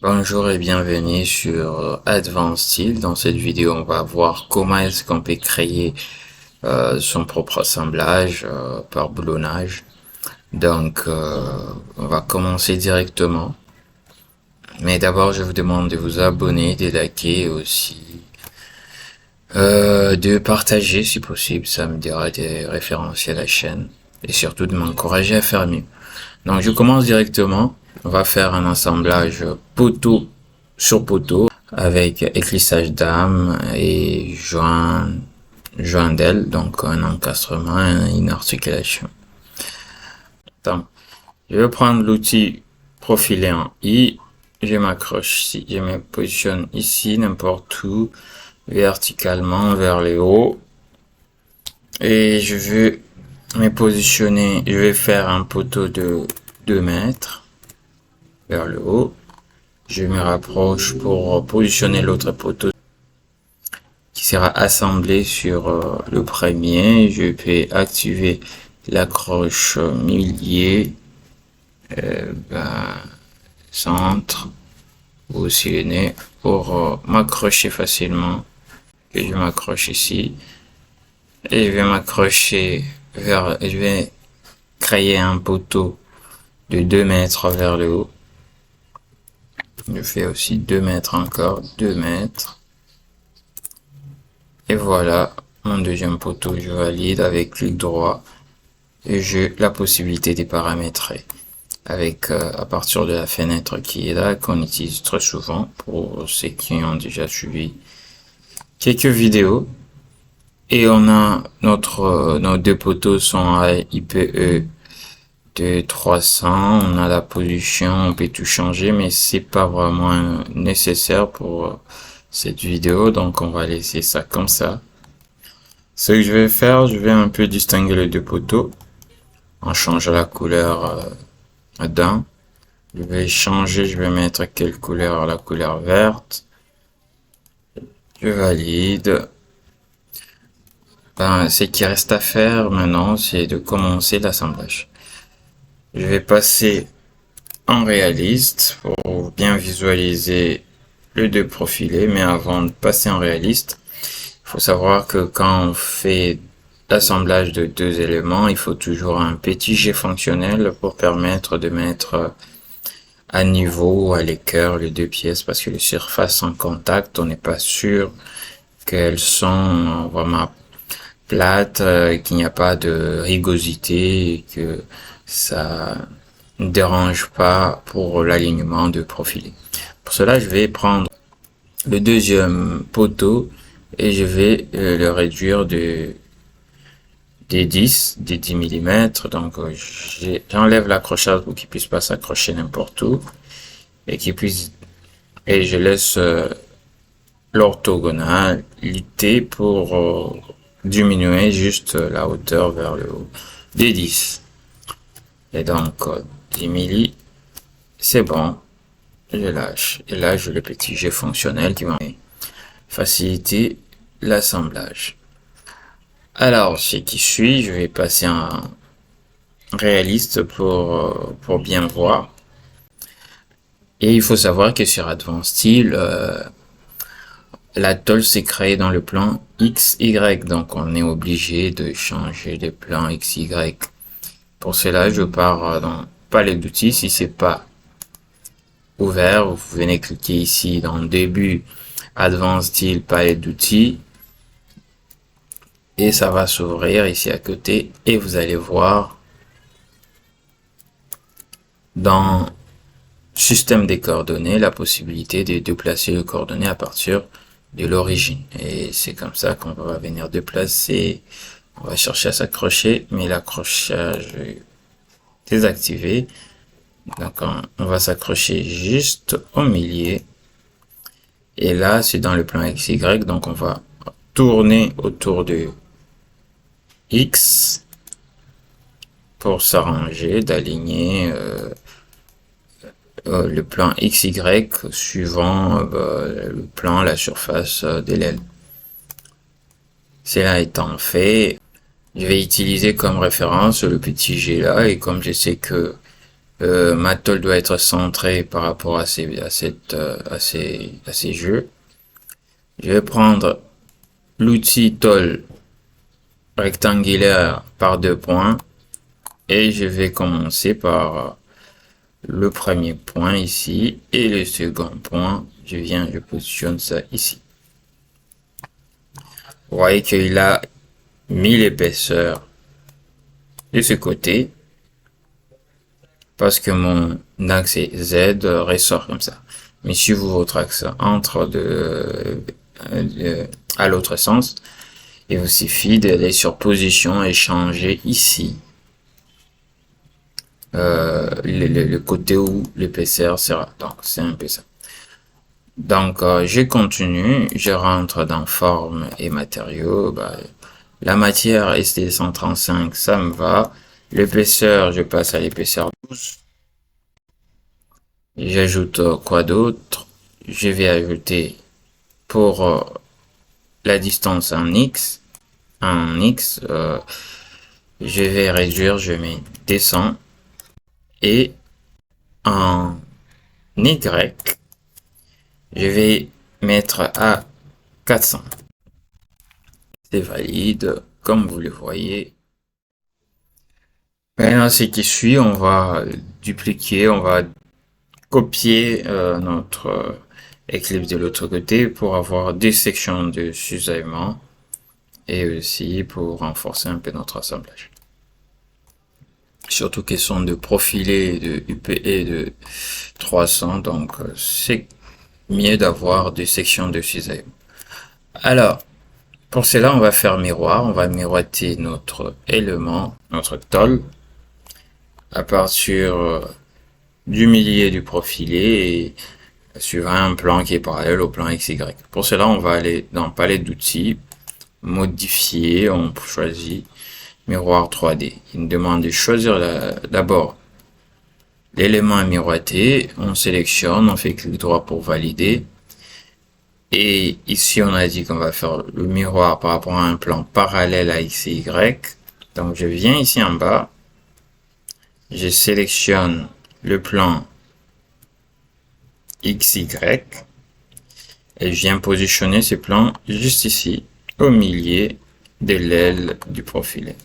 Bonjour et bienvenue sur Advanced Style. Dans cette vidéo, on va voir comment est-ce qu'on peut créer son propre assemblage par boulonnage. On va commencer directement. Mais d'abord, je vous demande de vous abonner, de liker et aussi de partager si possible. Ça me dira de référencer la chaîne et surtout de m'encourager à faire mieux. Donc, je commence directement. On va faire un assemblage poteau sur poteau avec éclissage d'âme et joint d'aile, donc un encastrement et une articulation. Donc, je vais prendre l'outil profilé en I, je m'accroche ici, je me positionne ici, n'importe où, verticalement vers le haut, et je vais me positionner, je vais faire un poteau de 2 mètres vers le haut. Je me rapproche pour positionner l'autre poteau qui sera assemblé sur le premier. Je peux activer l'accroche milieu, centre, positionner pour m'accrocher facilement. Que je m'accroche ici et je vais m'accrocher je vais créer un poteau de 2 mètres vers le haut. Je fais aussi 2 mètres encore, 2 mètres. Et voilà, mon deuxième poteau, je valide avec clic droit. Et j'ai la possibilité de paramétrer avec à partir de la fenêtre qui est là, qu'on utilise très souvent pour ceux qui ont déjà suivi quelques vidéos. Et on a nos deux poteaux sont à IPE de 300. On a la position, on peut tout changer, mais c'est pas vraiment nécessaire pour cette vidéo, donc on va laisser ça comme ça. Ce que je vais faire, je vais un peu distinguer les deux poteaux. On change la couleur d'un. Je vais changer, je vais mettre quelle couleur? La couleur verte. Je valide. Ce qui reste à faire maintenant, c'est de commencer l'assemblage. Je vais passer en réaliste pour bien visualiser les deux profilés, mais avant de passer en réaliste, il faut savoir que quand on fait l'assemblage de deux éléments, il faut toujours un petit jet fonctionnel pour permettre de mettre à niveau ou à l'équerre les deux pièces, parce que les surfaces en contact, on n'est pas sûr qu'elles sont vraiment plates, qu'il n'y a pas de rugosité et que ça ne dérange pas pour l'alignement de profilé. Pour cela, je vais prendre le deuxième poteau et je vais le réduire des 10 mm. Donc j'enlève l'accrochage pour qu'il puisse pas s'accrocher n'importe où et je laisse l'orthogonalité pour diminuer juste la hauteur vers le haut des 10. Et donc 10 mm, c'est bon. Je lâche. Et là, j'ai le petit jet fonctionnel qui va faciliter l'assemblage. Alors, ce qui suit, je vais passer en réaliste pour bien voir. Et il faut savoir que sur Advanced Style, la tôle s'est créée dans le plan XY. Donc, on est obligé de changer de plan XY. Pour cela, je pars dans palette d'outils. Si c'est pas ouvert, vous venez cliquer ici dans début, Advanced Style, palette d'outils. Et ça va s'ouvrir ici à côté et vous allez voir dans système des coordonnées la possibilité de déplacer les coordonnées à partir de l'origine. Et c'est comme ça qu'on va venir déplacer. On va chercher à s'accrocher, mais l'accrochage est désactivé. Donc on va s'accrocher juste au milieu. Et là, c'est dans le plan XY, donc on va tourner autour de X pour s'arranger, d'aligner le plan XY suivant le plan, la surface de l'aile. Cela étant fait, je vais utiliser comme référence le petit G là, et comme je sais que Ma tôle doit être centrée par rapport à ces jeux. Je vais prendre l'outil tôle rectangulaire par 2 points et je vais commencer par le premier point ici et le second point. Je positionne ça ici. Vous voyez qu'il a mis l'épaisseur de ce côté parce que mon axe Z ressort comme ça. Mais si votre axe entre à l'autre sens, il vous suffit d'aller sur position et changer ici le côté où l'épaisseur sera. Donc c'est un peu ça. Donc je continue, je rentre dans forme et matériaux. La matière ST135, ça me va. L'épaisseur, je passe à l'épaisseur 12. J'ajoute quoi d'autre? Je vais ajouter pour la distance en X. Je vais réduire, je mets descend. Et en Y, je vais mettre à 400. C'est valide, comme vous le voyez. Maintenant, ce qui suit, on va dupliquer, on va copier notre Eclipse de l'autre côté pour avoir des sections de cisaillement et aussi pour renforcer un peu notre assemblage. Surtout qu'ils sont de profilés de UPE de 300, donc c'est mieux d'avoir des sections de cisaillement. Alors, pour cela, on va faire miroir, on va miroiter notre élément, notre tôle, à partir du milieu du profilé et suivant un plan qui est parallèle au plan XY. Pour cela, on va aller dans palette d'outils, modifier, on choisit miroir 3D. Il nous demande de choisir d'abord l'élément à miroiter, on sélectionne, on fait clic droit pour valider. Et ici, on a dit qu'on va faire le miroir par rapport à un plan parallèle à XY. Donc, je viens ici en bas, je sélectionne le plan XY et je viens positionner ce plan juste ici, au milieu de l'aile du profilet.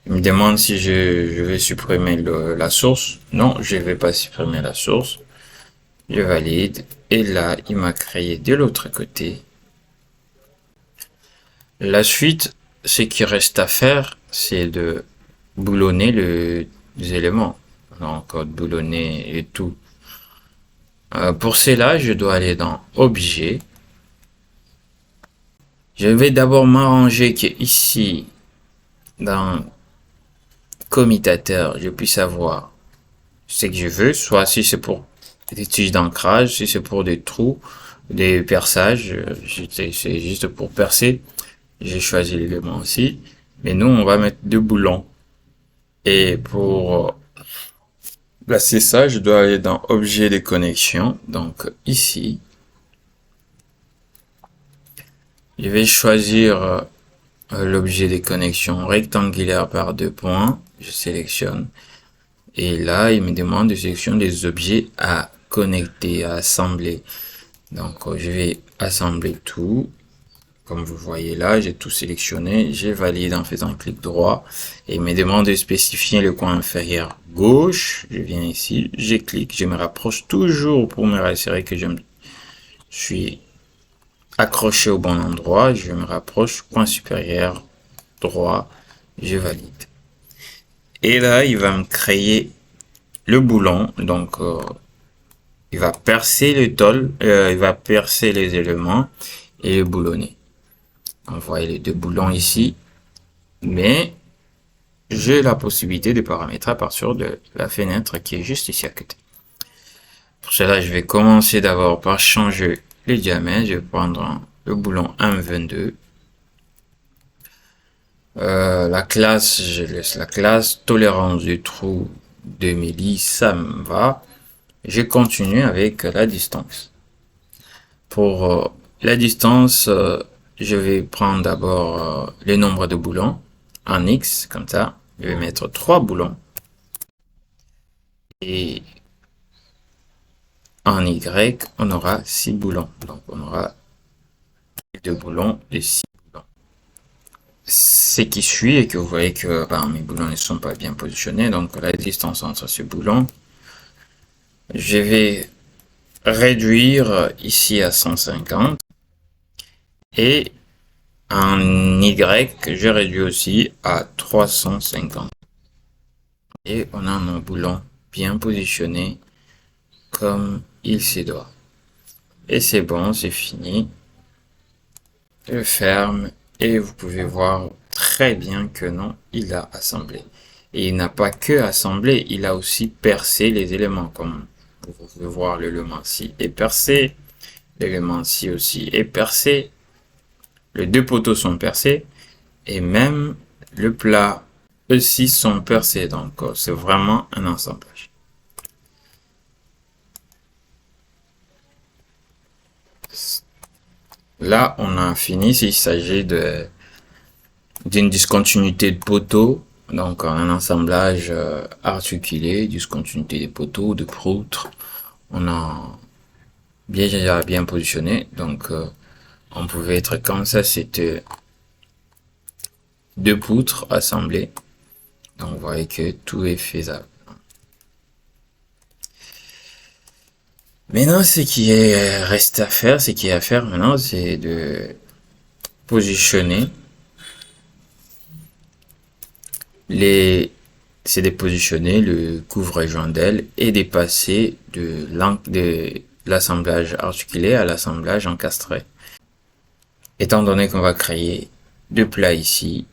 Il me demande si je vais supprimer la source. Non, je ne vais pas supprimer la source. Je valide. Et là, il m'a créé de l'autre côté. La suite, ce qui reste à faire, c'est de boulonner les éléments. Donc, boulonner et tout. Pour cela, je dois aller dans Objet. Je vais d'abord m'arranger que ici, dans commutateur, je puisse avoir ce que je veux, soit si c'est pour des tiges d'ancrage, si c'est pour des trous, des perçages, c'est juste pour percer. J'ai choisi l'élément aussi, mais nous on va mettre 2 boulons. Et pour placer ça, je dois aller dans objet de connexion, donc ici. Je vais choisir l'objet de connexion rectangulaire par 2 points. Je sélectionne. Et là, il me demande de sélectionner des objets à connecter, à assembler. Donc, je vais assembler tout. Comme vous voyez là, j'ai tout sélectionné. J'ai validé en faisant un clic droit. Et il me demande de spécifier le coin inférieur gauche. Je viens ici, je clique, je me rapproche toujours pour me rassurer que je suis accroché au bon endroit. Je me rapproche, coin supérieur droit, je valide. Et là, il va me créer le boulon. Donc, il va percer le tôle, il va percer les éléments et le boulonner. On voit les 2 boulons ici, mais j'ai la possibilité de paramétrer à partir de la fenêtre qui est juste ici à côté. Pour cela, je vais commencer d'abord par changer le diamètre. Je vais prendre le boulon 1,22. La classe, je laisse la classe. Tolérance du trou 2 milli, ça me va. Je continue avec la distance. Pour la distance, je vais prendre d'abord le nombre de boulons en X, comme ça. Je vais mettre 3 boulons. Et en Y, on aura 6 boulons. Donc on aura 2 boulons et 6 boulons. Ce qui suit est que vous voyez que mes boulons ne sont pas bien positionnés. Donc la distance entre ces boulons, je vais réduire ici à 150. Et en Y, je réduis aussi à 350. Et on a nos boulons bien positionnés comme il se doit. Et c'est bon, c'est fini. Je ferme et vous pouvez voir très bien que non, il a assemblé. Et il n'a pas que assemblé, il a aussi percé les éléments, comme vous pouvez voir, l'élément-ci est percé, l'élément-ci aussi est percé, les deux poteaux sont percés, et même le plat, eux-ci sont percés, donc c'est vraiment un assemblage. Là, on a fini, s'il s'agit d'une discontinuité de poteaux, donc un assemblage articulé, discontinuité des poteaux, de poutres, on a bien positionné, donc on pouvait être comme ça, c'était deux poutres assemblées, donc vous voyez que tout est faisable. Maintenant, ce qui reste à faire, maintenant, c'est de positionner c'est de positionner le couvre-joint d'aile et de passer de l'assemblage articulé à l'assemblage encastré. Étant donné qu'on va créer deux plats ici,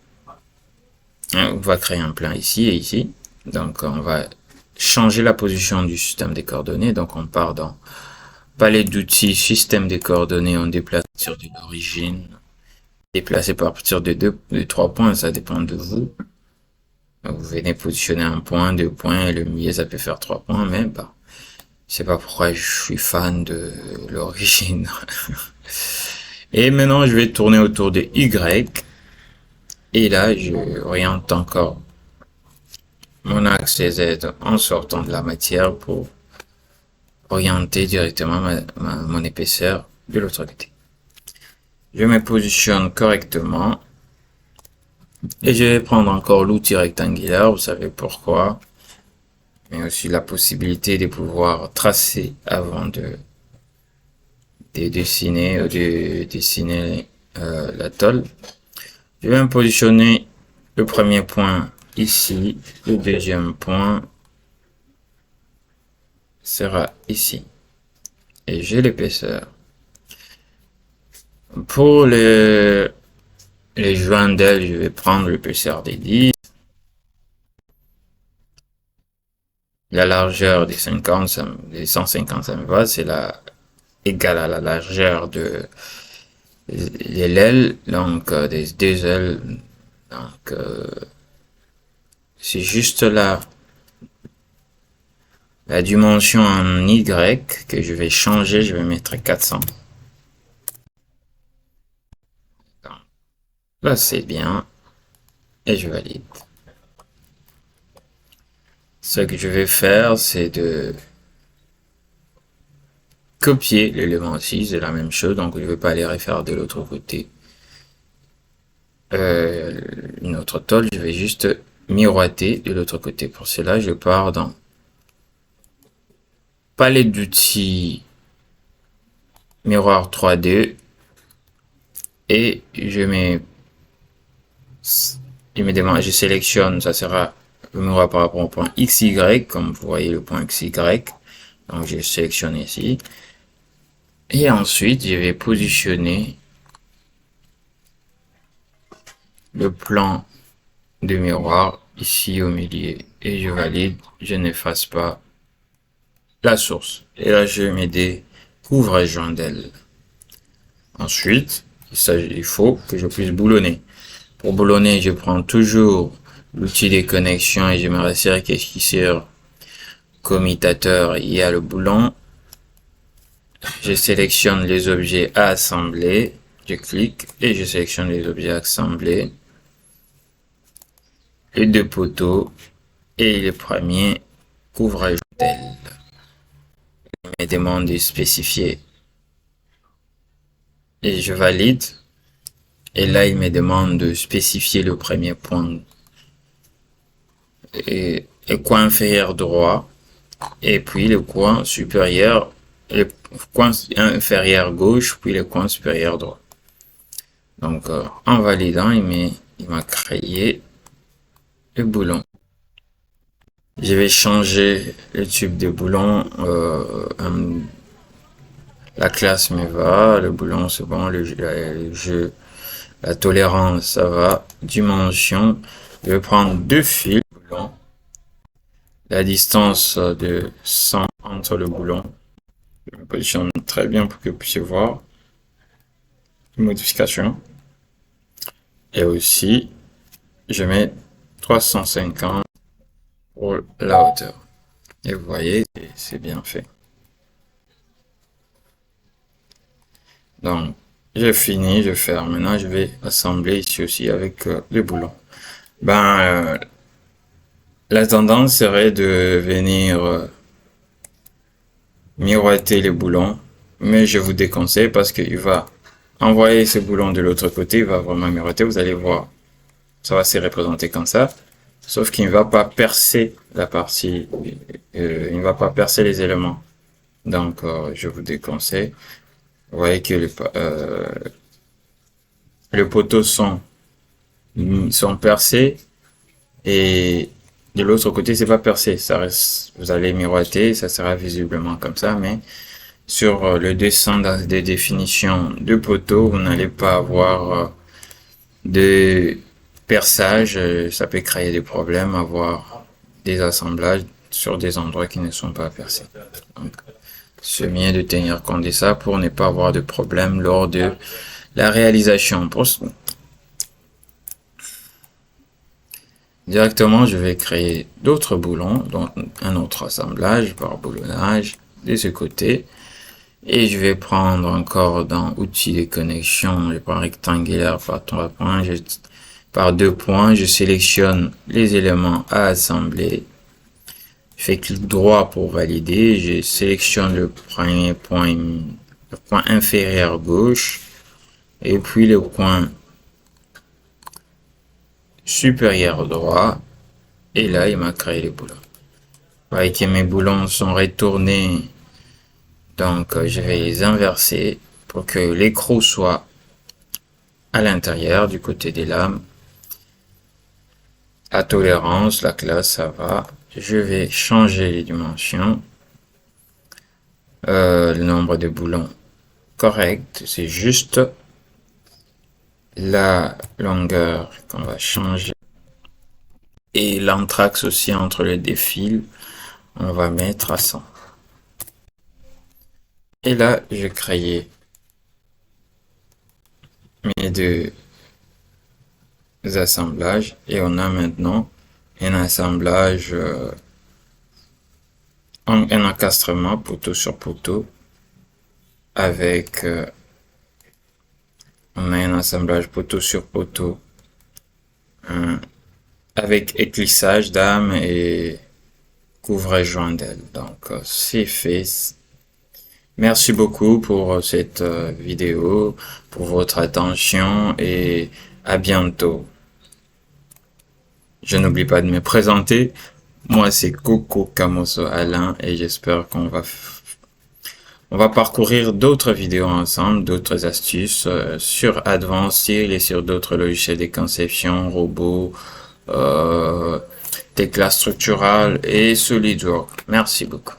on va créer un plat ici et ici, donc on va changer la position du système des coordonnées, donc on part dans palette d'outils, système des coordonnées, on déplace à partir de l'origine, déplacer par partir de 3 points, ça dépend de vous. Donc vous venez positionner un point, 2 points, et le milieu ça peut faire 3 points, mais bah, je sais pas pourquoi je suis fan de l'origine. Et maintenant je vais tourner autour de Y, et là je oriente encore mon axe Z en sortant de la matière pour orienter directement mon épaisseur de l'autre côté. Je me positionne correctement et je vais prendre encore l'outil rectangulaire, vous savez pourquoi, mais aussi la possibilité de pouvoir tracer avant de dessiner la tôle. Je vais me positionner le premier point ici, le deuxième point sera ici et j'ai l'épaisseur. Pour les joints d'aile, je vais prendre l'épaisseur des 10, la largeur des 50, des 150, ça me va, c'est égale à la largeur de l'aile, donc des deux ailes, donc c'est juste la dimension en Y que je vais changer, je vais mettre 400. Donc, là c'est bien et je valide. Ce que je vais faire, c'est de copier l'élément 6, c'est la même chose, donc je ne vais pas aller refaire de l'autre côté une autre tôle, je vais juste miroiter de l'autre côté. Pour cela, je pars dans palette d'outils, miroir 3D, et je sélectionne, ça sera le miroir par rapport au point XY, comme vous voyez le point XY, donc je sélectionne ici, et ensuite je vais positionner le plan de miroir ici au milieu, et je valide, je n'efface pas la source, et là je mets des couvre-joints d'aile. Ensuite, il faut que je puisse boulonner. Pour boulonner, je prends toujours l'outil des connexions et je me rassure qu'ici sur commutateur, il y a le boulon. Je sélectionne les objets à assembler, je clique et je sélectionne les objets à assembler, les deux poteaux et le premier couvre-joint. tel. Il me demande de spécifier et je valide. Et là, il me demande de spécifier le premier point et coin inférieur droit, et puis le coin supérieur, le coin inférieur gauche, puis le coin supérieur droit. Donc, en validant, il m'a créé le boulon. Je vais changer le type de boulon. La classe me va, le boulon c'est bon, le jeu, la tolérance ça va, dimension. Je vais prendre 2 fils boulon. La distance de 100 entre le boulon. Je me positionne très bien pour que vous puissiez voir les modifications. Et aussi, je mets 350 pour la hauteur. Et vous voyez, c'est bien fait. Donc, j'ai fini, je ferme. Maintenant, je vais assembler ici aussi avec le boulon. La tendance serait de venir miroiter les boulons, mais je vous déconseille parce qu'il va envoyer ce boulon de l'autre côté, il va vraiment miroiter, vous allez voir, ça va se représenter comme ça, sauf qu'il ne va pas percer la partie, il ne va pas percer les éléments. Donc, je vous déconseille. Vous voyez que les poteaux sont percés et de l'autre côté c'est pas percé, ça reste, vous allez miroiter, ça sera visiblement comme ça, mais sur le dessin des définitions de poteaux, vous n'allez pas avoir de perçage, ça peut créer des problèmes, avoir des assemblages sur des endroits qui ne sont pas percés. Donc, c'est mieux de tenir compte de ça pour ne pas avoir de problème lors de la réalisation. Directement, je vais créer d'autres boulons, donc un autre assemblage par boulonnage de ce côté. Et je vais prendre encore dans outils de connexion, je prends rectangulaire par 3 points, par 2 points, je sélectionne les éléments à assembler. Je fais clic droit pour valider, je sélectionne le premier point, le point inférieur gauche, et puis le point supérieur droit, et là il m'a créé les boulons. Vous voyez que mes boulons sont retournés, donc je vais les inverser pour que l'écrou soit à l'intérieur du côté des lames. La tolérance, la classe, ça va. Je vais changer les dimensions. Le nombre de boulons correct, c'est juste la longueur qu'on va changer. Et l'anthrax aussi entre les deux fils, on va mettre à 100. Et là, je crée mes deux assemblages et on a maintenant un assemblage, un encastrement poteau sur poteau avec on a un assemblage poteau sur poteau avec éclissage d'âme et couvre-joint d'aile. Donc c'est fait. Merci beaucoup pour cette vidéo, pour votre attention et à bientôt. Je n'oublie pas de me présenter. Moi, c'est Coco Camoso Alain et j'espère qu'on va parcourir d'autres vidéos ensemble, d'autres astuces sur Advanced et sur d'autres logiciels de conception, robots, des classes structurales et SolidWorks. Merci beaucoup.